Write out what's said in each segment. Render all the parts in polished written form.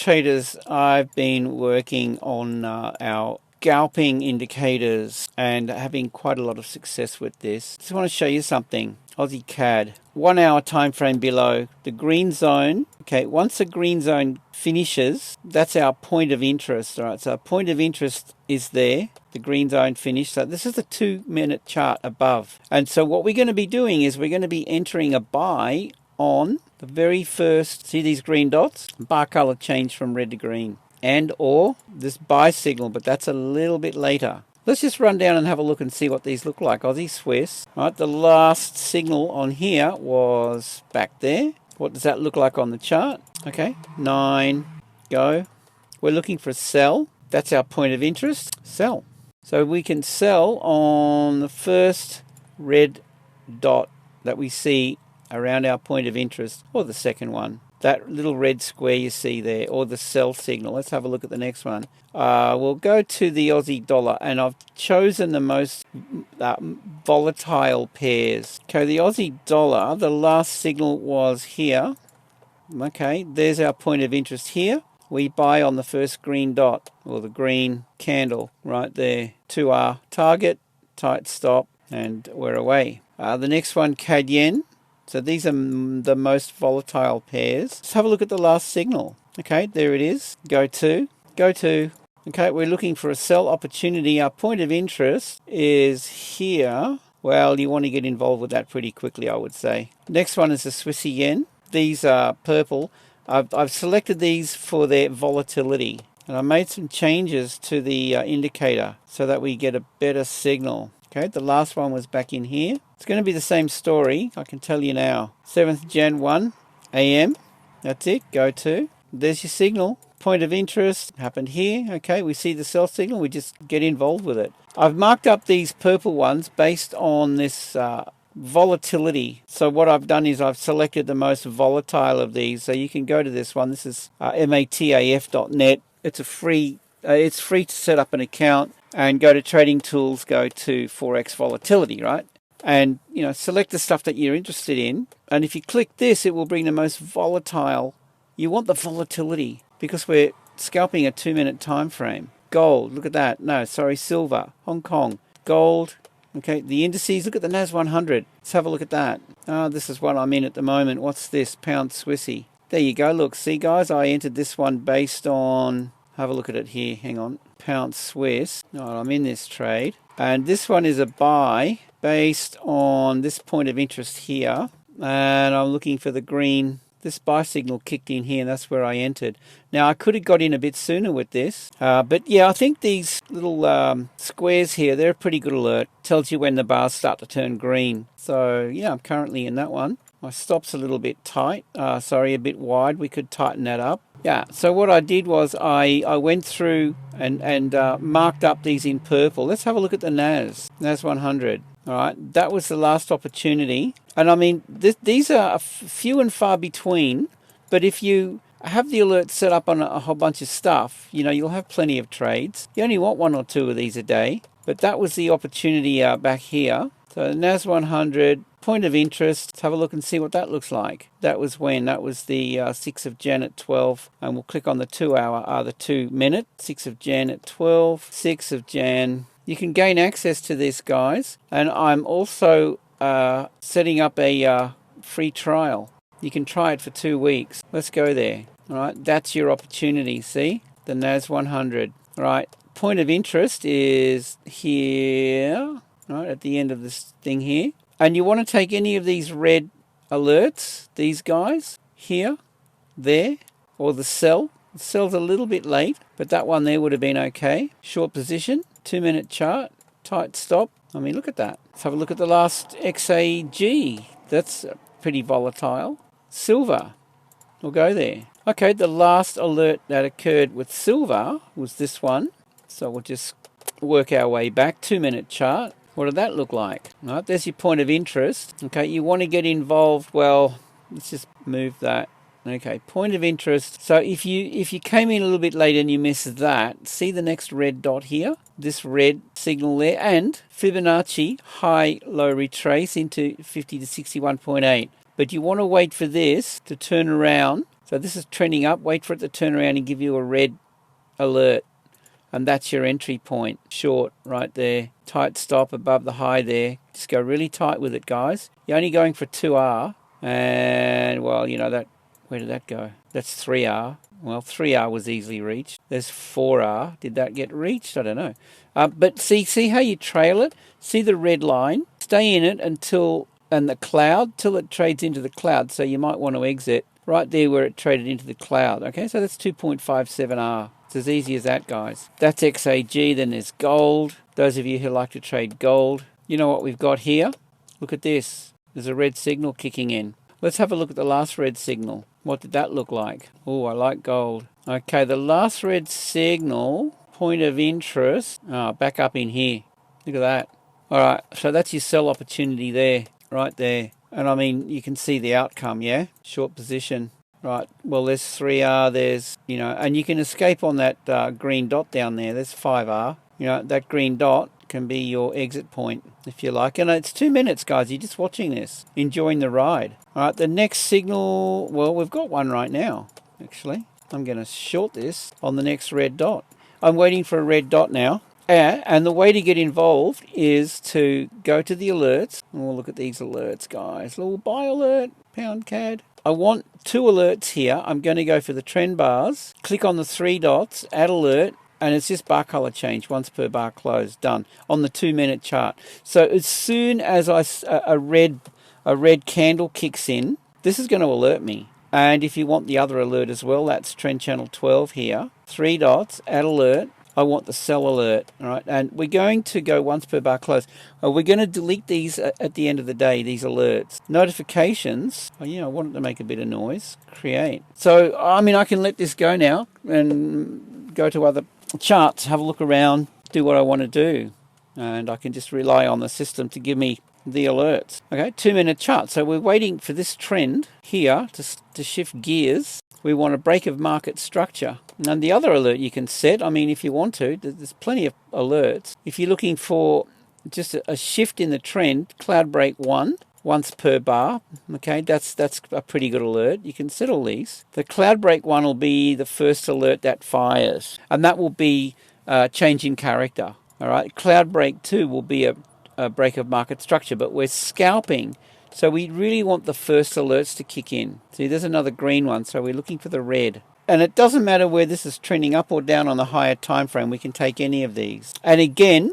traders, I've been working on our scalping indicators and having quite a lot of success with this. Just want to show you something. Aussie CAD, 1 hour time frame below the green zone. Okay, once the green zone finishes, that's our point of interest. All right, so our point of interest is there, the green zone finished. So this is the 2-minute chart above. And so what we're going to be doing is we're going to be entering a buy on the very first, see these green dots? Bar color changed from red to green. And or this buy signal, but that's a little bit later. Let's just run down and have a look and see what these look like. Aussie Swiss. Right, the last signal on here was back there. What does that look like on the chart? Okay, 9, go. We're looking for a sell. That's our point of interest. Sell. So we can sell on the first red dot that we see around our point of interest, or the second one. That little red square you see there, or the sell signal. Let's have a look at the next one. We'll go to the Aussie dollar, and I've chosen the most volatile pairs. Okay, the Aussie dollar, the last signal was here. Okay, there's our point of interest here. We buy on the first green dot, or the green candle right there. 2R target, tight stop, and we're away. The next one, CAD yen. So these are the most volatile pairs. Let's have a look at the last signal. Okay, there it is. Go to. Okay, we're looking for a sell opportunity. Our point of interest is here. Well, you want to get involved with that pretty quickly, I would say. Next one is the Swissy yen. These are purple. I've selected these for their volatility. And I made some changes to the indicator so that we get a better signal. Okay, the last one was back in here. It's going to be the same story, I can tell you now. 7th Jan 1 AM. That's it. Go to. There's your signal. Point of interest happened here. Okay, we see the sell signal. We just get involved with it. I've marked up these purple ones based on this volatility. So what I've done is I've selected the most volatile of these. So you can go to this one. This is mataf.net. It's free to set up an account and go to Trading Tools, go to Forex Volatility, right? And, select the stuff that you're interested in. And if you click this, it will bring the most volatile. You want the volatility because we're scalping a 2-minute time frame. Gold, look at that. No, sorry, silver, Hong Kong, gold. Okay, the indices, look at the NAS 100. Let's have a look at that. This is what I'm in at the moment. What's this? Pound Swissy. There you go. Look, see, guys, I entered this one based on, have a look at it here. Hang on. Pound Swiss. Right, I'm in this trade. And this one is a buy based on this point of interest here. And I'm looking for the green. This buy signal kicked in here, and that's where I entered. Now, I could have got in a bit sooner with this. But yeah, I think these little squares here, they're a pretty good alert. Tells you when the bars start to turn green. So, yeah, I'm currently in that one. My stop's a little bit tight. A bit wide. We could tighten that up. Yeah, so what I did was I went through and marked up these in purple. Let's have a look at the NAS 100. All right, that was the last opportunity. And I mean, these are few and far between, but if you have the alert set up on a whole bunch of stuff, you'll have plenty of trades. You only want 1 or 2 of these a day, but that was the opportunity back here. So NAS 100, point of interest. Let's have a look and see what that looks like. That was when? That was the 6th of Jan at 12. And we'll click on the 2-hour, the 2-minute. 6th of Jan at 12. 6th of Jan. You can gain access to this, guys. And I'm also setting up a free trial. You can try it for 2 weeks. Let's go there. All right, that's your opportunity. See? The NAS 100. All right, point of interest is here. Right, at the end of this thing here. And you want to take any of these red alerts, these guys, here, there, or the sell. The sell's a little bit late, but that one there would have been okay. Short position, 2-minute chart, tight stop. I mean, look at that. Let's have a look at the last XAG. That's pretty volatile. Silver, we'll go there. Okay, the last alert that occurred with silver was this one. So we'll just work our way back, 2-minute chart. What did that look like? All right, there's your point of interest. Okay, you want to get involved. Well, let's just move that. Okay, point of interest. So if you came in a little bit late and you missed that, see the next red dot here? This red signal there, and Fibonacci high-low retrace into 50 to 61.8. But you want to wait for this to turn around. So So this is trending up. Wait for it to turn around and give you a red alert. And that's your entry point. Short right there. Tight stop above the high there. Just go really tight with it, guys. You're only going for 2R. And, well, you know that. Where did that go? That's 3R. Well, 3R was easily reached. There's 4R. Did that get reached? I don't know. But see how you trail it? See the red line? Stay in it until, and the cloud, till it trades into the cloud. So you might want to exit right there where it traded into the cloud. Okay, so that's 2.57R. It's as easy as that, guys. That's XAG. Then there's gold. Those of you who like to trade gold, you know what we've got here? Look at this. There's a red signal kicking in. Let's have a look at the last red signal. What did that look like? Oh, I like gold. Okay, the last red signal, point of interest, back up in here. Look at that. All right, so that's your sell opportunity there, right there. And I mean, you can see the outcome, yeah? Short position. Right, well, there's 3R, there's, you know, and you can escape on that green dot down there. There's 5R. You know, that green dot can be your exit point, if you like. And it's 2 minutes, guys. You're just watching this, enjoying the ride. All right, the next signal, well, we've got one right now, actually. I'm going to short this on the next red dot. I'm waiting for a red dot now. And the way to get involved is to go to the alerts. And we'll look at these alerts, guys. Little buy alert, pound CAD. I want 2 alerts here. I'm going to go for the trend bars. Click on the 3 dots, add alert, and it's just bar color change, once per bar close, done, on the 2 minute chart. So as soon as a red candle kicks in, this is going to alert me. And if you want the other alert as well, that's trend channel 12 here. 3 dots, add alert. I want the sell alert, all right? And we're going to go once per bar close. We're going to delete these at the end of the day, these alerts. Notifications, I wanted to make a bit of noise. Create. So, I mean, I can let this go now and go to other charts, have a look around, do what I want to do. And I can just rely on the system to give me the alerts. Okay, 2 minute chart. So we're waiting for this trend here to shift gears. We want a break of market structure. And the other alert you can set, I mean, if you want to, there's plenty of alerts. If you're looking for just a shift in the trend, cloud break 1, once per bar, okay, that's a pretty good alert. You can set all these. The cloud break 1 will be the first alert that fires, and that will be change in character. All right, cloud break 2 will be a break of market structure, but we're scalping. So we really want the first alerts to kick in. See, there's another green one, so we're looking for the red. And it doesn't matter where this is trending up or down on the higher time frame. We can take any of these. And again,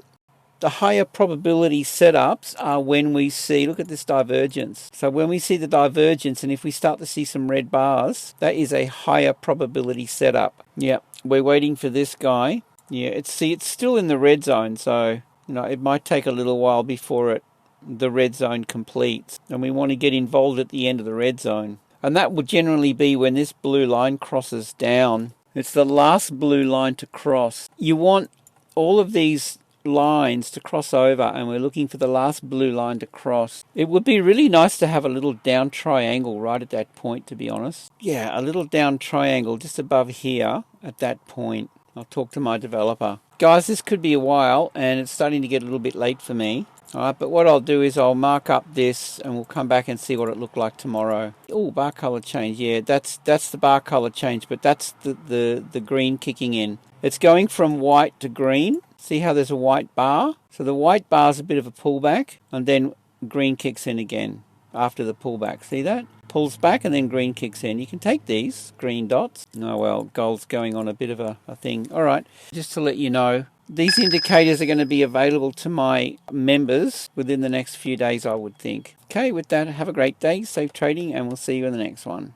the higher probability setups are when we see, look at this divergence. So when we see the divergence, and if we start to see some red bars, that is a higher probability setup. Yeah, we're waiting for this guy. Yeah, it's still in the red zone, so it might take a little while before the red zone completes, and we want to get involved at the end of the red zone, and that would generally be when this blue line crosses down. It's the last blue line to cross. You want all of these lines to cross over, and we're looking for the last blue line to cross. It would be really nice to have a little down triangle right at that point, to be honest. Yeah, a little down triangle just above here at that point. I'll talk to my developer. Guys, this could be a while, and it's starting to get a little bit late for me. All right, but what I'll do is I'll mark up this, and we'll come back and see what it looked like tomorrow. Oh, bar color change. Yeah, that's the bar color change, but that's the green kicking in. It's going from white to green. See how there's a white bar? So the white bar is a bit of a pullback, and then green kicks in again after the pullback. See that? Pulls back and then green kicks in. You can take these green dots. Oh, well, gold's going on a bit of a thing. All right, just to let you know, these indicators are going to be available to my members within the next few days, I would think. Okay, with that, have a great day, safe trading, and we'll see you in the next one.